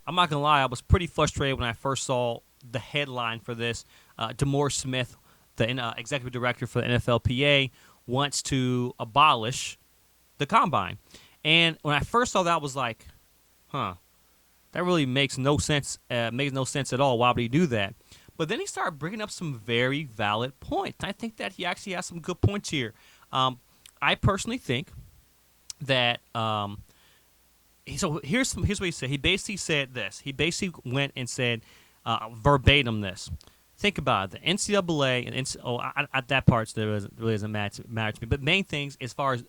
I'm not gonna lie, I was pretty frustrated when I first saw the headline for this. Demore Smith, the executive director for the NFLPA, wants to abolish the combine. And when I first saw that, I was like, huh, that really makes no sense. Makes no sense at all. Why would he do that? But then he started bringing up some very valid points. I think that he actually has some good points here. Um, I personally think that so here's what he said. He basically said this. He basically went and said verbatim this. Think about it. The NCAA and that part really doesn't matter to me. But main things as far as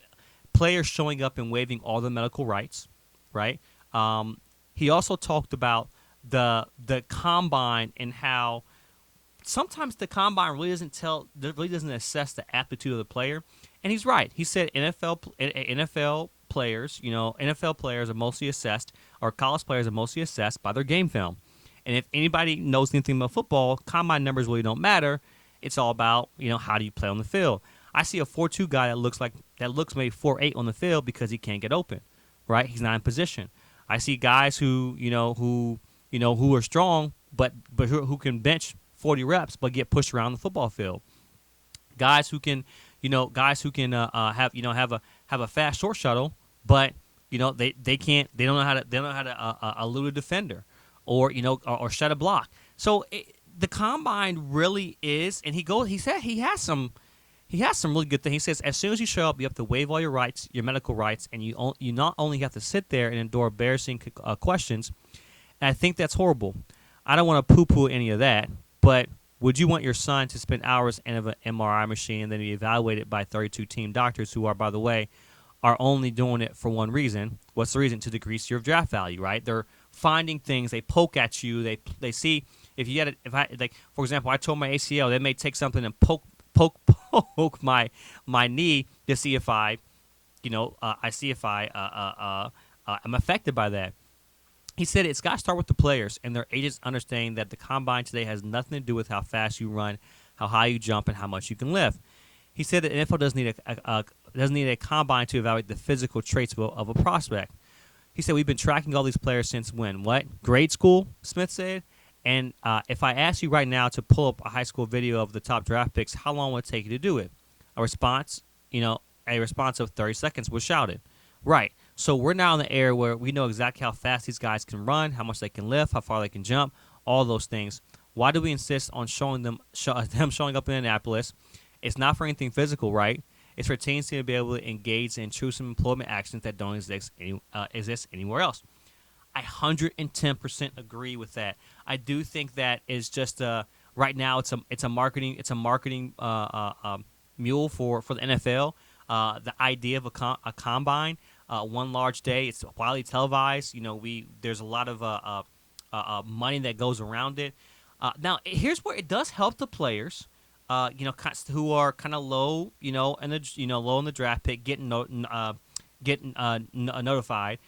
players showing up and waiving all the medical rights, right? He also talked about the combine and how sometimes the combine really doesn't assess the aptitude of the player. And he's right. He said NFL players, NFL players are mostly assessed, or college players are mostly assessed by their game film. And if anybody knows anything about football, combine numbers really don't matter. It's all about how do you play on the field. I see a 4.2 guy that looks maybe 4.8 on the field because he can't get open, right? He's not in position. I see guys who are strong, but who can bench 40 reps but get pushed around the football field. Guys who can have a fast short shuttle, but they can't they don't know how to elude a defender or shut a block. So the combine really is, and he said he has some really good things. He says as soon as you show up, you have to waive all your rights, your medical rights, and you not only have to sit there and endure embarrassing questions. And I think that's horrible. I don't want to poo-poo any of that, but would you want your son to spend hours in an MRI machine and then be evaluated by 32 team doctors who are, by the way, are only doing it for one reason? What's the reason? To decrease your draft value, right? They're finding things. They poke at you. They see if you get it. For example, I tore my ACL. They may take something and poke my knee to see if I'm affected by that. He said it's got to start with the players and their agents understanding that the combine today has nothing to do with how fast you run, how high you jump, and how much you can lift. He said that NFL doesn't need a combine to evaluate the physical traits of a prospect. He said we've been tracking all these players since when? What? Grade school, Smith said. And if I ask you right now to pull up a high school video of the top draft picks, how long would it take you to do it? A response of 30 seconds was shouted. Right. So we're now in the era where we know exactly how fast these guys can run, how much they can lift, how far they can jump, all those things. Why do we insist on showing them showing up in Indianapolis? It's not for anything physical, right? It's for teams to be able to engage in intrusive employment actions that don't exist anywhere else. I 110% agree with that. I do think that is just right now it's a marketing mule for the NFL. The idea of a combine, one large day, it's widely televised. There's a lot of money that goes around it. Now here's where it does help the players, who are kind of low, low in the draft pick, getting notified.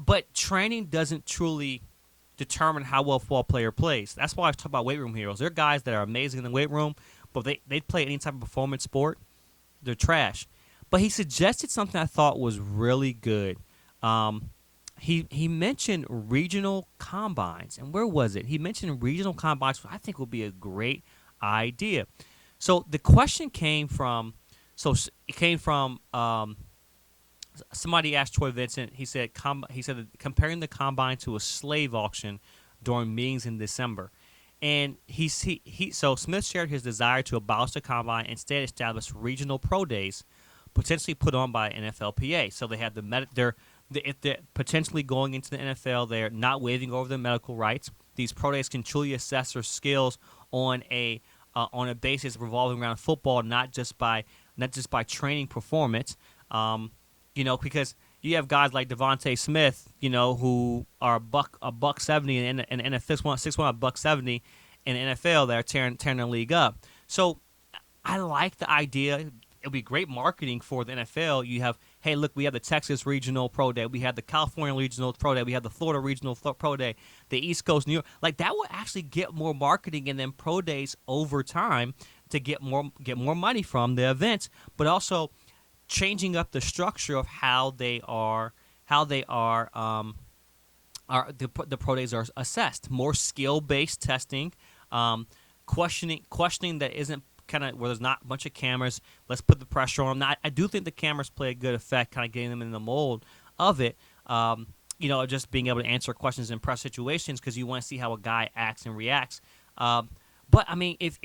But training doesn't truly determine how well a football player plays. That's why I talk about weight room heroes. They're guys that are amazing in the weight room, but they play any type of performance sport, they're trash. But he suggested something I thought was really good. He mentioned regional combines, and where was it? He mentioned regional combines, which I think would be a great idea. So the question came from, somebody asked Troy Vincent. He said comparing the combine to a slave auction during meetings in December, and so Smith shared his desire to abolish the combine, instead establish regional pro days, potentially put on by NFLPA. So they have if they're potentially going into the NFL, they're not waiving over their medical rights. These pro days can truly assess their skills on a basis revolving around football, not just by training performance. Because you have guys like Devontae Smith, who are a buck 70 and NFL 6'1", a buck 70 in the NFL that are tearing the league up. So I like the idea. It'll be great marketing for the NFL. You have, hey, look, we have the Texas Regional Pro Day, we have the California Regional Pro Day, we have the Florida Regional Pro Day, the East Coast, New York. Like that will actually get more marketing and then pro days over time to get more money from the events, but also changing up the structure of how they are the pro days are assessed. More skill based testing, um, questioning that isn't kind of where there's not a bunch of cameras. Let's put the pressure on them. Now, I do think the cameras play a good effect, kind of getting them in the mold of it. Just being able to answer questions in press situations because you want to see how a guy acts and reacts. But I mean, if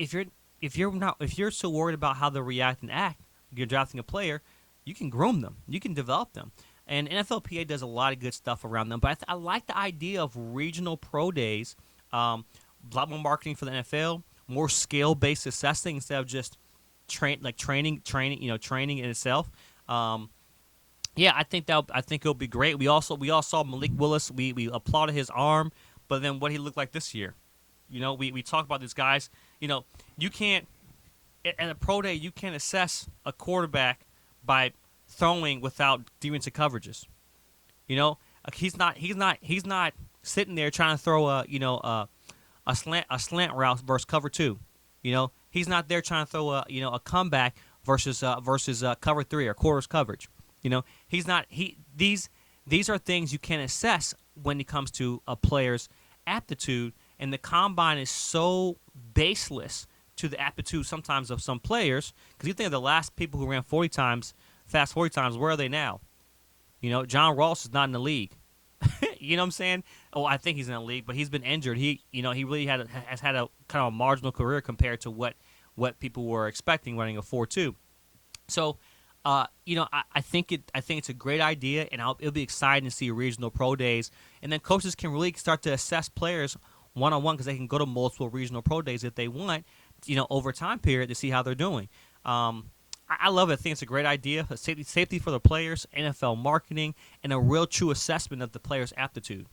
you're so worried about how they react and act, you're drafting a player, you can groom them, you can develop them. And NFLPA does a lot of good stuff around them. But I like the idea of regional pro days, a lot more marketing for the NFL, more scale based assessing instead of just training in itself. Yeah, I think it'll be great. We all saw Malik Willis. We applauded his arm, but then what he looked like this year. We talk about these guys. You can't at a pro day you can't assess a quarterback by throwing without defensive coverages. He's not sitting there trying to throw a slant route versus cover two. He's not there trying to throw a comeback versus cover three or quarters coverage. He's not these are things you can assess when it comes to a player's aptitude, and the combine is so baseless to the aptitude sometimes of some players because you think of the last people who ran 40 times, fast 40 times, where are they now? John Ross is not in the league. You know what I'm saying? Oh, I think he's in the league, but he's been injured. He really has had a kind of a marginal career compared to what people were expecting running a 4.2. So, I think it's a great idea, and it'll be exciting to see regional pro days, and then coaches can really start to assess players one-on-one because they can go to multiple regional pro days if they want, over a time period to see how they're doing. I love it. I think it's a great idea. Safety for the players, NFL marketing, and a real true assessment of the player's aptitude.